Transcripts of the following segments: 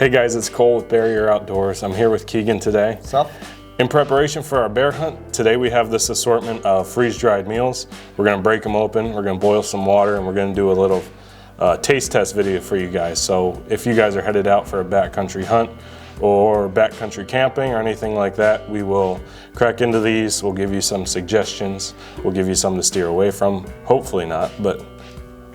Hey guys, it's Cole with Barrier Outdoors. I'm here with Keegan today. What's up? In preparation for our bear hunt, today we have this assortment of freeze-dried meals. We're gonna break them open, we're gonna boil some water, and we're gonna do a little taste test video for you guys. So if you guys are headed out for a backcountry hunt or backcountry camping or anything like that, we will crack into these. We'll give you some suggestions. We'll give you some to steer away from. Hopefully not, but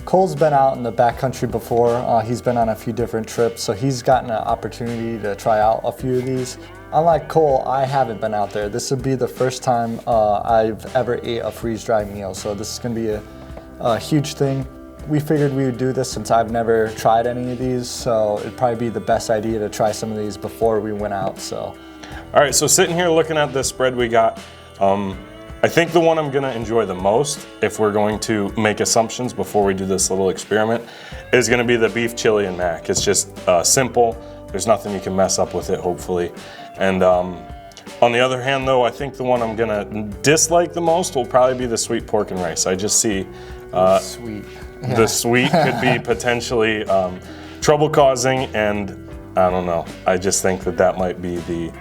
Cole's been out in the backcountry before. He's been on a few different trips, so he's gotten an opportunity to try out a few of these. Unlike Cole, I haven't been out there. This would be the first time I've ever ate a freeze-dried meal, so this is gonna be a huge thing. We figured we would do this since I've never tried any of these, so it'd probably be the best idea to try some of these before we went out. So, all right, so sitting here looking at this spread we got, I think the one I'm gonna enjoy the most, if we're going to make assumptions before we do this little experiment, is gonna be the beef chili and mac. It's just simple. There's nothing you can mess up with it, hopefully. And on the other hand though, I think the one I'm gonna dislike the most will probably be the sweet pork and rice. I just see sweet. The sweet could be potentially trouble causing, and I don't know. I just think that that might be the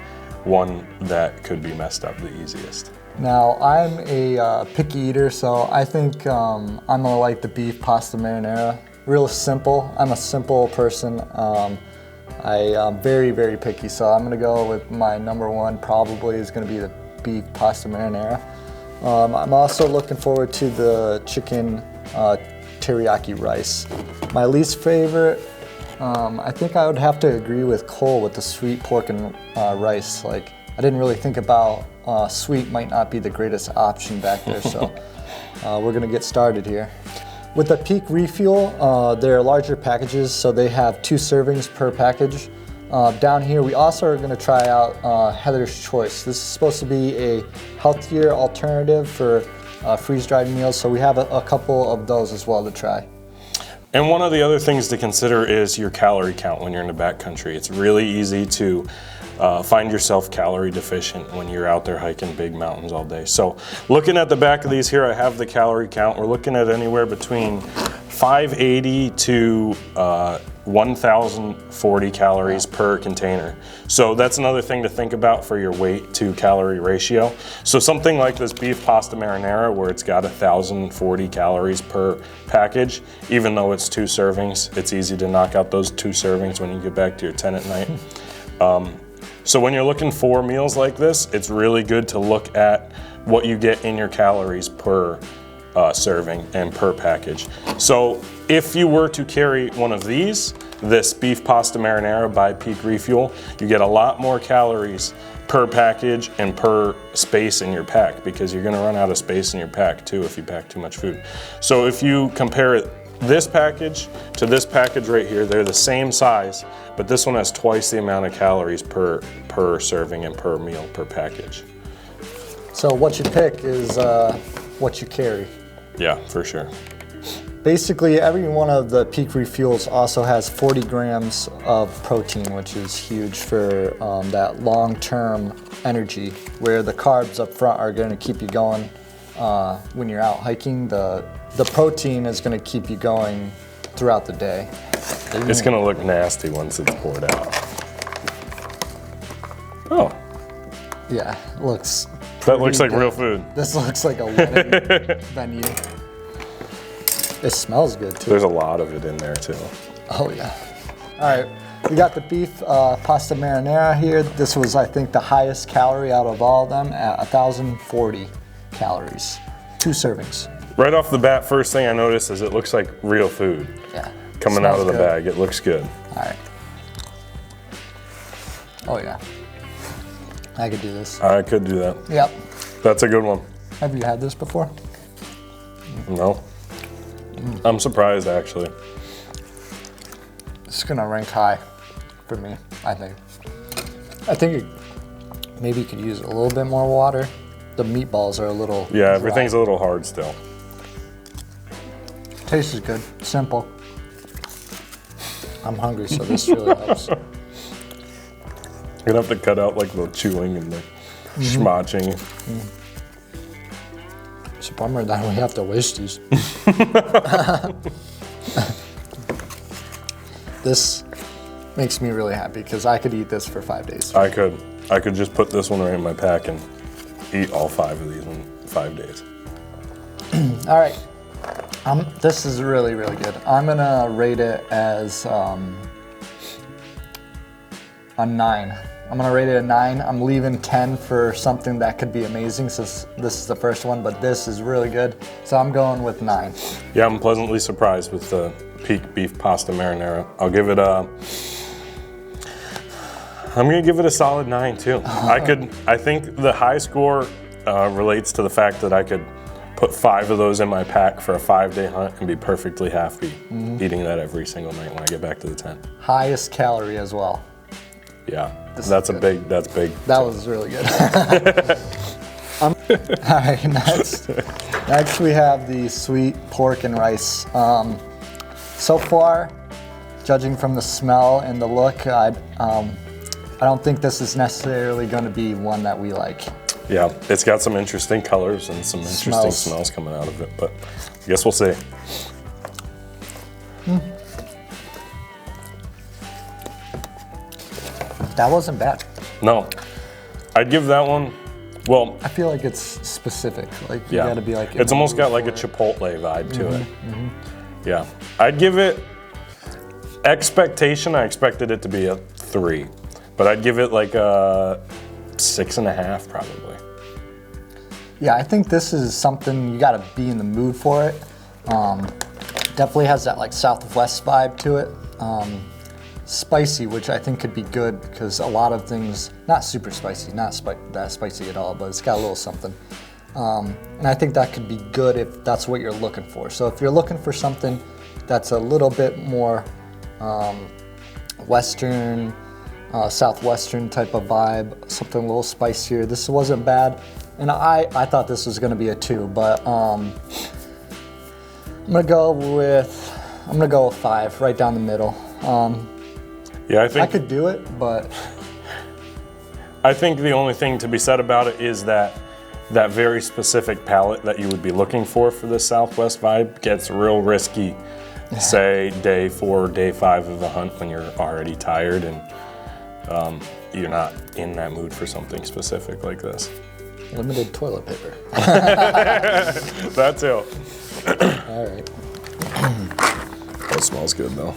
one that could be messed up the easiest. Now, I'm a picky eater, so I think I'm gonna like the beef pasta marinara. Real simple. I'm a simple person. I'm very, very picky, so I'm gonna go with my number one probably is gonna be the beef pasta marinara. I'm also looking forward to the chicken teriyaki rice. My least favorite, I think I would have to agree with Cole with the sweet pork and rice. Like, I didn't really think about sweet might not be the greatest option back there, so we're gonna get started here. With the Peak Refuel, they're larger packages, so they have 2 servings per package. Down here, we also are gonna try out Heather's Choice. This is supposed to be a healthier alternative for freeze-dried meals, so we have a couple of those as well to try. And one of the other things to consider is your calorie count when you're in the backcountry. It's really easy to find yourself calorie deficient when you're out there hiking big mountains all day. So looking at the back of these here, I have the calorie count. We're looking at anywhere between 580 to 1,040 calories per container. So that's another thing to think about for your weight to calorie ratio. So something like this beef pasta marinara where it's got 1,040 calories per package, even though it's 2 servings, it's easy to knock out those 2 servings when you get back to your tent at night. So when you're looking for meals like this, it's really good to look at what you get in your calories per serving and per package. So if you were to carry one of these, this beef pasta marinara by Peak Refuel, you get a lot more calories per package and per space in your pack, because you're gonna run out of space in your pack too if you pack too much food. So if you compare this package to this package right here, they're the same size, but this one has twice the amount of calories per serving and per meal per package. So what you pick is what you carry. Yeah, for sure. Basically, every one of the Peak Refuels also has 40 grams of protein, which is huge for that long-term energy, where the carbs up front are gonna keep you going when you're out hiking. The protein is gonna keep you going throughout the day. It's gonna look nasty once it's poured out. Oh. Yeah, looks That looks like good. real food. This looks like a wedding venue. It smells good too. There's a lot of it in there too. Oh yeah. All right, we got the beef pasta marinara here. This was, I think, the highest calorie out of all of them at 1,040 calories. 2 servings. Right off the bat, first thing I noticed is it looks like real food. Yeah. Coming out of the good. bag, it looks good. All right. Oh yeah. I could do this. I could do that. Yep. That's a good one. Have you had this before? No. I'm surprised actually. It's gonna rank high for me, I think. I think maybe you could use a little bit more water. The meatballs are a little Yeah, dry. everything's a little hard still. Taste is good, simple. I'm hungry, so this really helps. You're gonna have to cut out like the chewing and the schmotching. It's a bummer that we have to waste these. makes me really happy because I could eat this for 5 days. I could just put this one right in my pack and eat all 5 of these in 5 days. All right, this is really, really good. I'm gonna rate it as a 9. I'm gonna rate it a 9. I'm leaving 10 for something that could be amazing since this is the first one, but this is really good. So I'm going with 9. Yeah, I'm pleasantly surprised with the Peak Beef Pasta Marinara. I'll give it a, I'm gonna give it a solid 9 too. I think the high score relates to the fact that I could put 5 of those in my pack for a 5-day hunt and be perfectly happy eating that every single night when I get back to the tent. Highest calorie as well. Yeah, that's big. That was really good. All right, next we have the sweet pork and rice. So far, judging from the smell and the look, I don't think this is necessarily going to be one that we like. Yeah, it's got some interesting colors and some interesting smells coming out of it, but I guess we'll see. That wasn't bad. No, I'd give that one, well, I feel like it's specific. Like you gotta be like. It's almost got like a Chipotle vibe to it. Yeah, I'd give it expectation. I expected it to be a 3, but I'd give it like a 6.5 probably. Yeah, I think this is something you gotta be in the mood for it. Definitely has that like Southwest vibe to it. Spicy, which I think could be good because a lot of things, not super spicy, not that spicy at all, but it's got a little something. And I think that could be good if that's what you're looking for. So if you're looking for something that's a little bit more Western, Southwestern type of vibe, something a little spicier, this wasn't bad. And I thought this was gonna be a 2, but I'm gonna go with 5, right down the middle. Yeah, I think I could do it, but I think the only thing to be said about it is that very specific palate that you would be looking for this Southwest vibe gets real risky, say day 4, day 5 of the hunt when you're already tired and you're not in that mood for something specific like this. Limited toilet paper. That too. All right. That smells good though.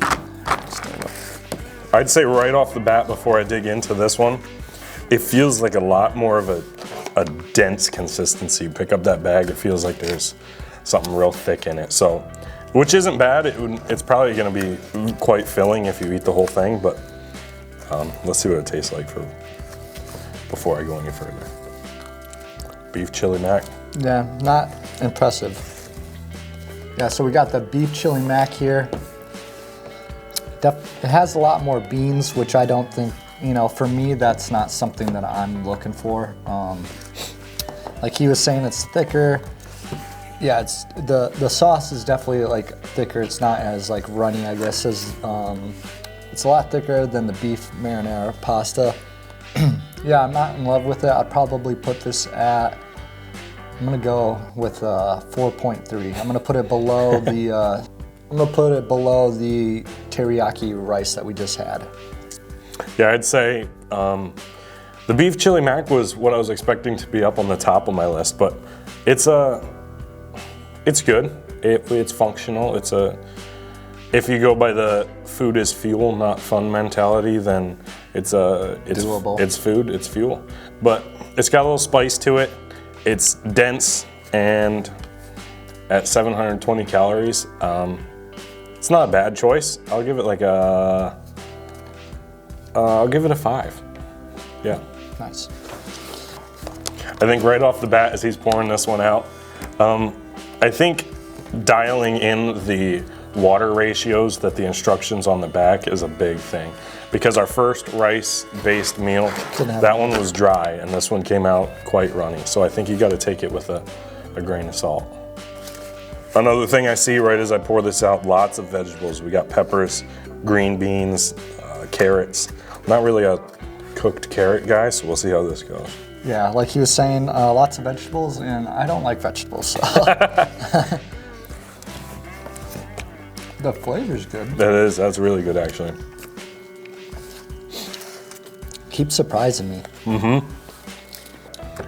I'd say right off the bat before I dig into this one, it feels like a lot more of a dense consistency. You pick up that bag, it feels like there's something real thick in it. So, which isn't bad. It's probably going to be quite filling if you eat the whole thing. But let's see what it tastes like before I go any further. Beef chili mac. Yeah, not impressive. Yeah, so we got the beef chili mac here. It has a lot more beans, which I don't think, for me, that's not something that I'm looking for. Like he was saying, it's thicker. Yeah, it's the sauce is definitely like thicker. It's not as like runny, I guess, as it's a lot thicker than the beef marinara pasta. Yeah, I'm not in love with it. I'd probably put this at, I'm gonna go with 4.3. I'm gonna put it below the teriyaki rice that we just had. Yeah, I'd say the beef chili mac was what I was expecting to be up on the top of my list, but it's good. It's functional. If you go by the food is fuel, not fun mentality, then it's doable. It's food, it's fuel. But it's got a little spice to it. It's dense, and at 720 calories, it's not a bad choice. I'll give it like I'll give it a 5. Yeah. Nice. I think right off the bat as he's pouring this one out, I think dialing in the water ratios that the instructions on the back is a big thing. Because our first rice-based meal, that one was dry, and this one came out quite runny. So I think you gotta take it with a grain of salt. Another thing I see right as I pour this out, lots of vegetables. We got peppers, green beans, carrots. I'm not really a cooked carrot guy, so we'll see how this goes. Yeah, like he was saying, lots of vegetables, and I don't like vegetables. So. The flavor's good. That is, that's really good actually. keeps surprising me.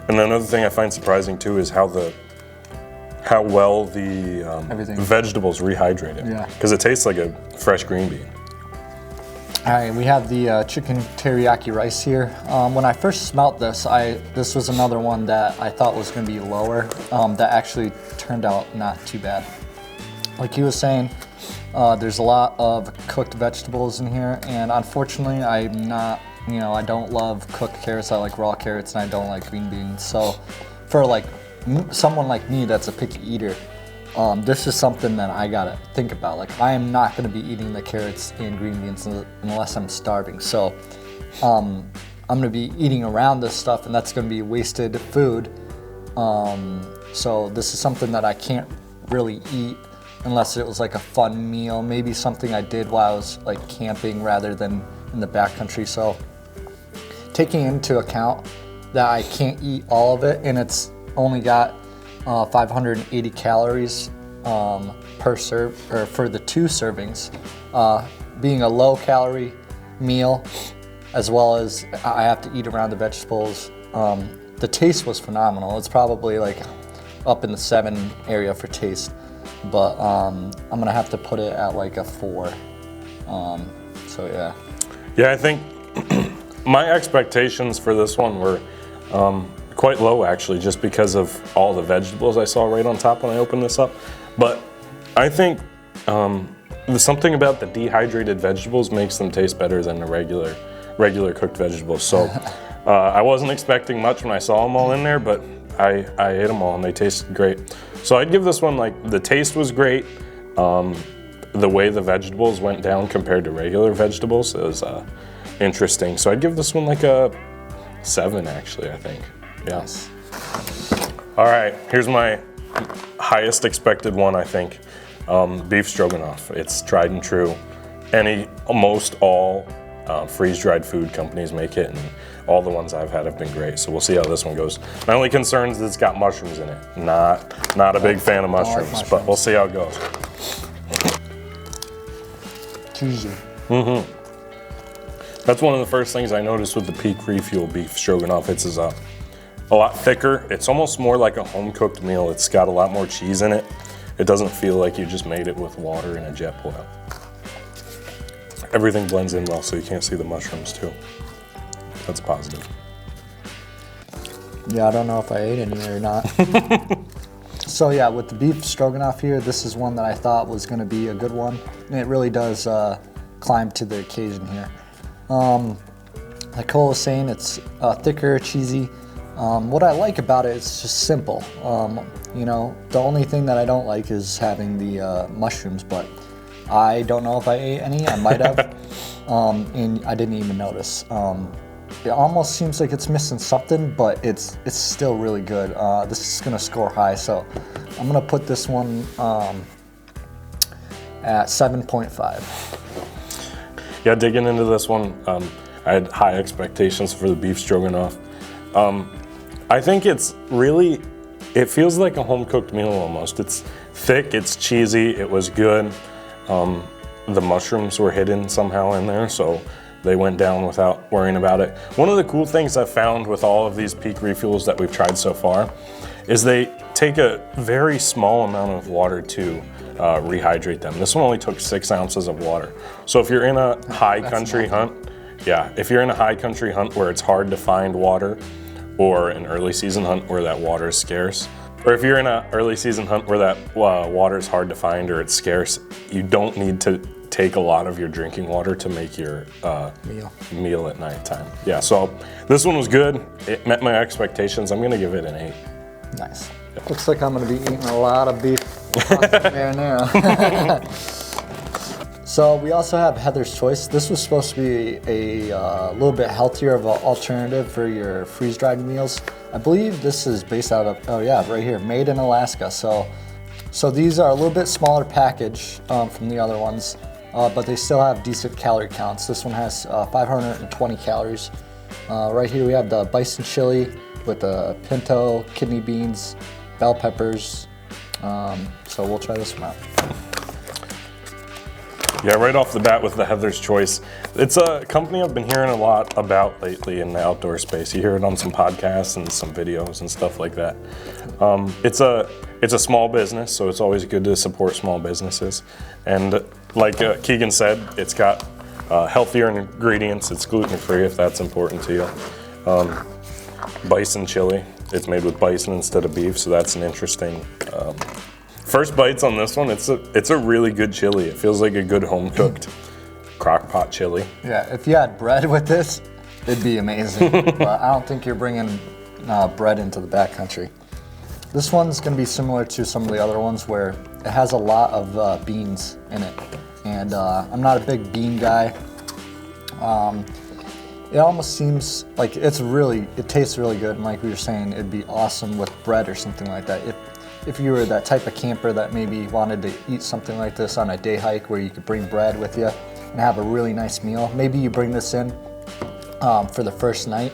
And another thing I find surprising too is how well the vegetables rehydrate it. Yeah. Because it tastes like a fresh green bean. All right, we have the chicken teriyaki rice here. When I first smelt this, this was another one that I thought was going to be lower. That actually turned out not too bad. Like he was saying, there's a lot of cooked vegetables in here, and unfortunately, I'm not. I don't love cooked carrots. I like raw carrots, and I don't like green beans. So, for like someone like me that's a picky eater, this is something that I gotta think about. Like, I am not gonna be eating the carrots and green beans unless I'm starving. So, I'm gonna be eating around this stuff, and that's gonna be wasted food. So this is something that I can't really eat unless it was like a fun meal, maybe something I did while I was like camping rather than in the backcountry. So, taking into account that I can't eat all of it, and it's only got 580 calories per serve, or for the 2 servings, being a low calorie meal, as well as I have to eat around the vegetables. The taste was phenomenal. It's probably like up in the 7 area for taste, but I'm gonna have to put it at like a 4. So yeah. Yeah, I think my expectations for this one were quite low actually, just because of all the vegetables I saw right on top when I opened this up. But I think there's something about the dehydrated vegetables makes them taste better than the regular cooked vegetables. So I wasn't expecting much when I saw them all in there, but I ate them all and they tasted great. So I'd give this one, like, the taste was great. The way the vegetables went down compared to regular vegetables is interesting. So I'd give this one like a 7 actually, I think. Yes. All right, here's my highest expected one, I think. Beef stroganoff. It's tried and true. Most all freeze-dried food companies make it, and all the ones I've had have been great. So we'll see how this one goes. My only concern is it's got mushrooms in it. Not a big fan of mushrooms, but we'll see how it goes. Cheesy. That's one of the first things I noticed with the Peak Refuel beef stroganoff. It's a lot thicker. It's almost more like a home-cooked meal. It's got a lot more cheese in it. It doesn't feel like you just made it with water and a jet boil. Everything blends in well, so you can't see the mushrooms too. That's positive. Yeah, I don't know if I ate any or not. So yeah, with the beef stroganoff here, this is one that I thought was gonna be a good one. And it really does climb to the occasion here. Like Cole was saying, it's thicker, cheesy. What I like about it is just simple. The only thing that I don't like is having the mushrooms, but I don't know if I ate any. I might have, and I didn't even notice. It almost seems like it's missing something, but it's still really good. This is gonna score high, so I'm gonna put this one at 7.5. Yeah, digging into this one, I had high expectations for the beef stroganoff. I think it feels like a home-cooked meal almost. It's thick, it's cheesy, it was good. The mushrooms were hidden somehow in there, so they went down without worrying about it. One of the cool things I've found with all of these Peak Refuels that we've tried so far is they take a very small amount of water to rehydrate them. This one only took 6 ounces of water. So if you're in a high country hunt, if you're in a high country hunt where it's hard to find water, or an early season hunt where that water is scarce, or if you're in an early season hunt where that water is hard to find or it's scarce, you don't need to take a lot of your drinking water to make your meal at nighttime. Yeah, so this one was good. It met my expectations. I'm gonna give it an 8. Nice. Yep. Looks like I'm gonna be eating a lot of beef pasta marinara. So we also have Heather's Choice. This was supposed to be a little bit healthier of an alternative for your freeze-dried meals. I believe this is based out of, right here, made in Alaska. So these are a little bit smaller package from the other ones, but they still have decent calorie counts. This one has 520 calories. Right here we have the Bison Chili with the pinto, kidney beans, bell peppers. So we'll try this one out. Yeah, right off the bat with the Heather's Choice. It's a company I've been hearing a lot about lately in the outdoor space. You hear it on some podcasts and some videos and stuff like that. It's a small business, so it's always good to support small businesses. And like Keegan said, it's got healthier ingredients. It's gluten-free if that's important to you. Bison Chili. It's made with bison instead of beef, so that's an interesting first bites on this one. It's a really good chili. It feels like a good home-cooked crock pot chili. Yeah, if you had bread with this, it'd be amazing. But I don't think you're bringing bread into the backcountry. This one's gonna be similar to some of the other ones where it has a lot of beans in it. And I'm not a big bean guy. It almost seems like it tastes really good. And like we were saying, it'd be awesome with bread or something like that. If you were that type of camper that maybe wanted to eat something like this on a day hike where you could bring bread with you and have a really nice meal, maybe you bring this in for the first night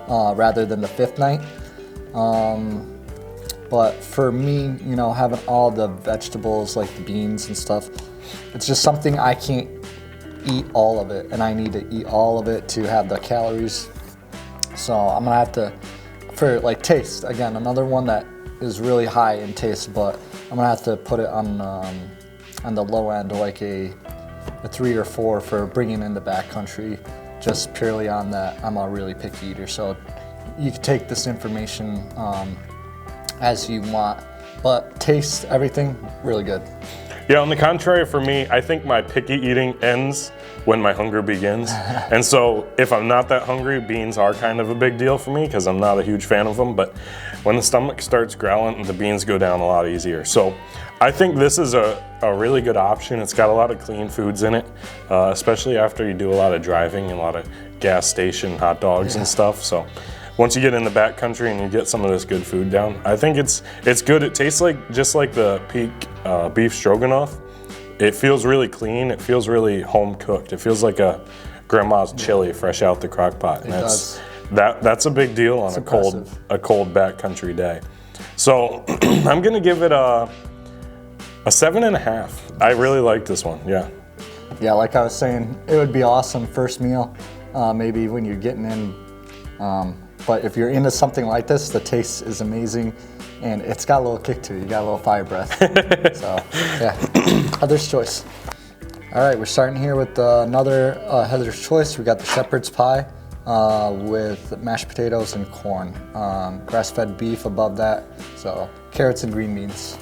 rather than the 5th night. But for me, you know, having all the vegetables like the beans and stuff, it's just something I can't eat all of it, and I need to eat all of it to have the calories. So I'm gonna have to, for like taste, again, another one that is really high in taste, but I'm gonna have to put it on the low end, like a 3 or 4 for bringing in the backcountry, just purely on that I'm a really picky eater. So you can take this information as you want, but taste everything really good. Yeah, on the contrary for me, I think my picky eating ends when my hunger begins. And so if I'm not that hungry, beans are kind of a big deal for me because I'm not a huge fan of them. But when the stomach starts growling, the beans go down a lot easier. So I think this is a really good option. It's got a lot of clean foods in it, especially after you do a lot of driving and a lot of gas station hot dogs and stuff. So once you get in the backcountry and you get some of this good food down, I think it's good. It tastes just like the Peak beef stroganoff. It feels really clean. It feels really home cooked. It feels like a grandma's chili fresh out the crock pot. And that's a big deal on a cold backcountry day. So I'm gonna give it a 7.5. I really like this one. Yeah. Yeah, like I was saying, it would be awesome first meal, maybe when you're getting in. But if you're into something like this, the taste is amazing, and it's got a little kick to it. You got a little fire breath. So, yeah, Heather's Choice. All right, we're starting here with another Heather's Choice. We got the shepherd's pie with mashed potatoes and corn. Grass-fed beef above that, so carrots and green beans.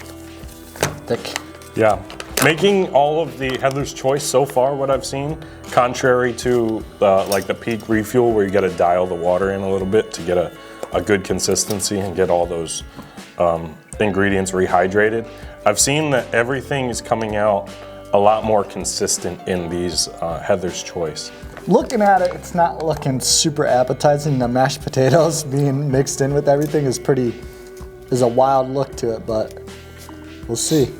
Thick. Yeah. Making all of the Heather's Choice so far, what I've seen, contrary to like the Peak Refuel where you got to dial the water in a little bit to get a good consistency and get all those ingredients rehydrated. I've seen that everything is coming out a lot more consistent in these Heather's Choice. Looking at it, it's not looking super appetizing. The mashed potatoes being mixed in with everything is a wild look to it, but we'll see.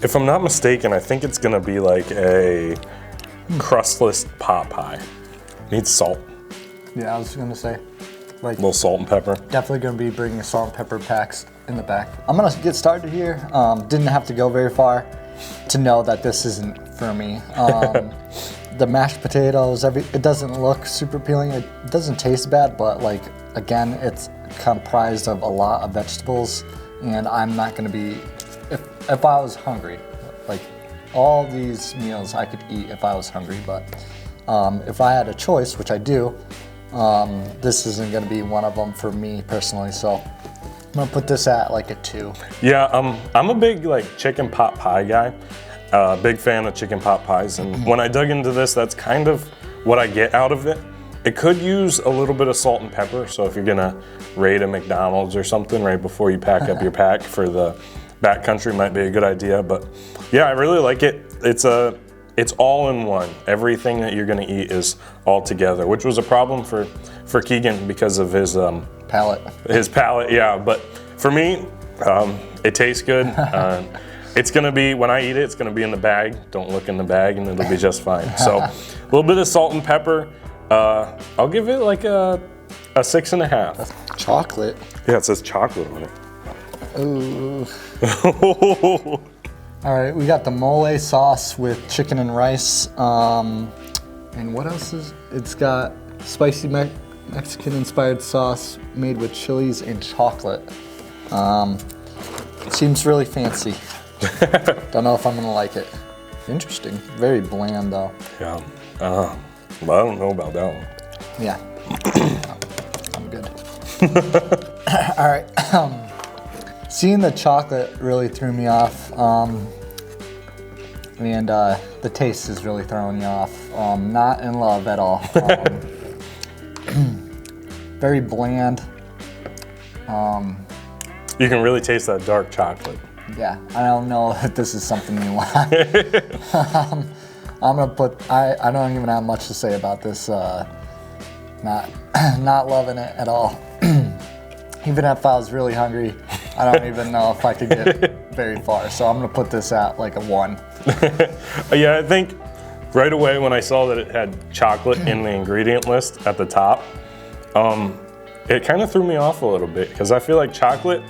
If I'm not mistaken, I think it's gonna be like a crustless pot pie. Needs salt. Yeah, I was gonna say, like, a little salt and pepper. Definitely gonna be bringing salt and pepper packs in the back. I'm gonna get started here. Didn't have to go very far to know that this isn't for me. The mashed potatoes, it doesn't look super appealing. It doesn't taste bad, but like, again, it's comprised of a lot of vegetables, and I'm not gonna be, if I was hungry, like all these meals I could eat if I was hungry, but if I had a choice, which I do, this isn't gonna be one of them for me personally, so I'm gonna put this at like a 2. Yeah, I'm a big like chicken pot pie guy. Big fan of chicken pot pies, and when I dug into this, that's kind of what I get out of it. It could use a little bit of salt and pepper, so if you're gonna raid a McDonald's or something right before you pack up your pack for the backcountry, might be a good idea. But yeah, I really like it. It's all in one. Everything that you're gonna eat is all together, which was a problem for Keegan because of his palate. His palate, yeah. But for me, it tastes good. It's gonna be, when I eat it, it's gonna be in the bag. Don't look in the bag and it'll be just fine. So a little bit of salt and pepper. I'll give it like a 6.5. That's chocolate. Yeah, it says chocolate on it. Ooh. All right, we got the mole sauce with chicken and rice. And what else is, it's got spicy Mexican inspired sauce made with chilies and chocolate. It seems really fancy. Don't know if I'm gonna like it. Interesting, very bland though. Yeah, but I don't know about that one. Yeah, I'm good. All right, seeing the chocolate really threw me off. And the taste is really throwing you off. Not in love at all. Very bland. You can really taste that dark chocolate. Yeah, I don't know if this is something you want. I'm gonna put, I don't even have much to say about this. Not loving it at all. Even if I was really hungry, I don't even know if I could get very far. So I'm gonna put this at like a 1. Yeah, I think right away when I saw that it had chocolate in the ingredient list at the top, it kind of threw me off a little bit because I feel like chocolate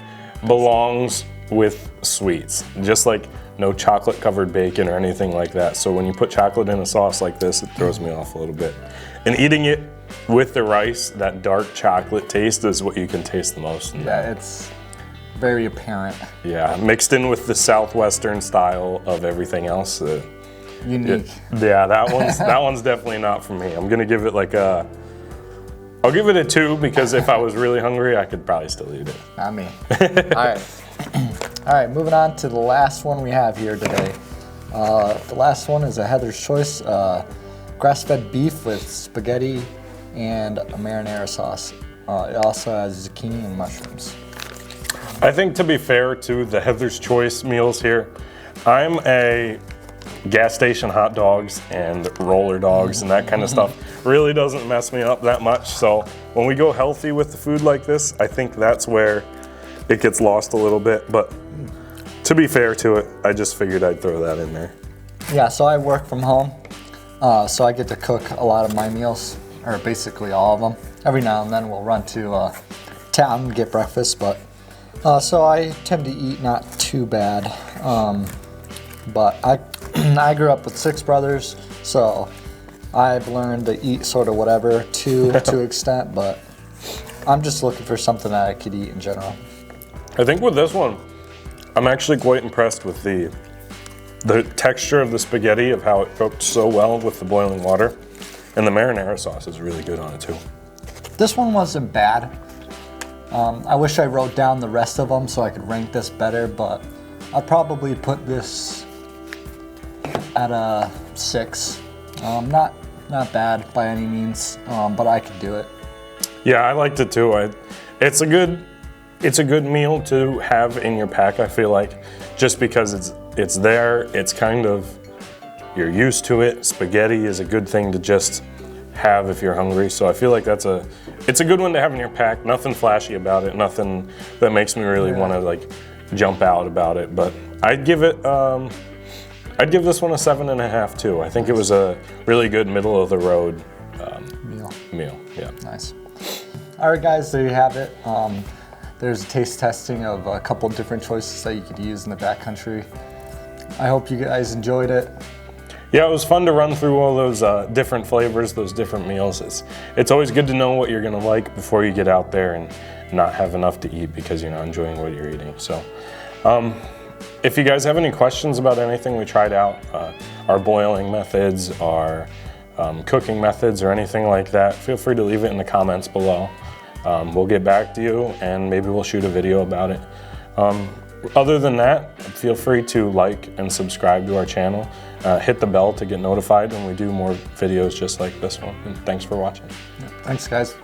belongs with sweets, just like no chocolate covered bacon or anything like that. So when you put chocolate in a sauce like this, it throws me off a little bit. And eating it with the rice, that dark chocolate taste is what you can taste the most. Yeah, it's very apparent. Yeah, mixed in with the Southwestern style of everything else. Unique. Yeah, that one's definitely not for me. I'm gonna give it like I'll give it a 2 because if I was really hungry, I could probably still eat it. Not me. All right. All right, moving on to the last one we have here today. The last one is a Heather's Choice grass-fed beef with spaghetti and a marinara sauce. It also has zucchini and mushrooms. I think to be fair to the Heather's Choice meals here, I'm a gas station hot dogs and roller dogs and that kind of stuff really doesn't mess me up that much. So when we go healthy with the food like this, I think that's where it gets lost a little bit. But to be fair to it, I just figured I'd throw that in there. Yeah, so I work from home, so I get to cook a lot of my meals, or basically all of them. Every now and then we'll run to town and get breakfast, but so I tend to eat not too bad. But I grew up with 6 brothers, so I've learned to eat sort of whatever to an extent, but I'm just looking for something that I could eat in general. I think with this one, I'm actually quite impressed with the texture of the spaghetti, of how it cooked so well with the boiling water. And the marinara sauce is really good on it too. This one wasn't bad. I wish I wrote down the rest of them so I could rank this better, but I'd probably put this at a 6. Not bad by any means, but I could do it. Yeah, I liked it too. It's a good meal to have in your pack, I feel like, just because it's there, it's kind of, you're used to it. Spaghetti is a good thing to just have if you're hungry. So I feel like it's a good one to have in your pack. Nothing flashy about it, nothing that makes me really want to like jump out about it. But I'd give this one a 7.5 too. I think it was a really good middle of the road meal. Yeah. Nice. All right, guys, there you have it. There's a taste testing of a couple different choices that you could use in the backcountry. I hope you guys enjoyed it. Yeah, it was fun to run through all those different flavors, those different meals. It's always good to know what you're gonna like before you get out there and not have enough to eat because you're not enjoying what you're eating. So, if you guys have any questions about anything we tried out, our boiling methods, our cooking methods, or anything like that, feel free to leave it in the comments below. We'll get back to you and maybe we'll shoot a video about it. Other than that, feel free to like and subscribe to our channel. Hit the bell to get notified when we do more videos just like this one. And thanks for watching. Thanks, guys.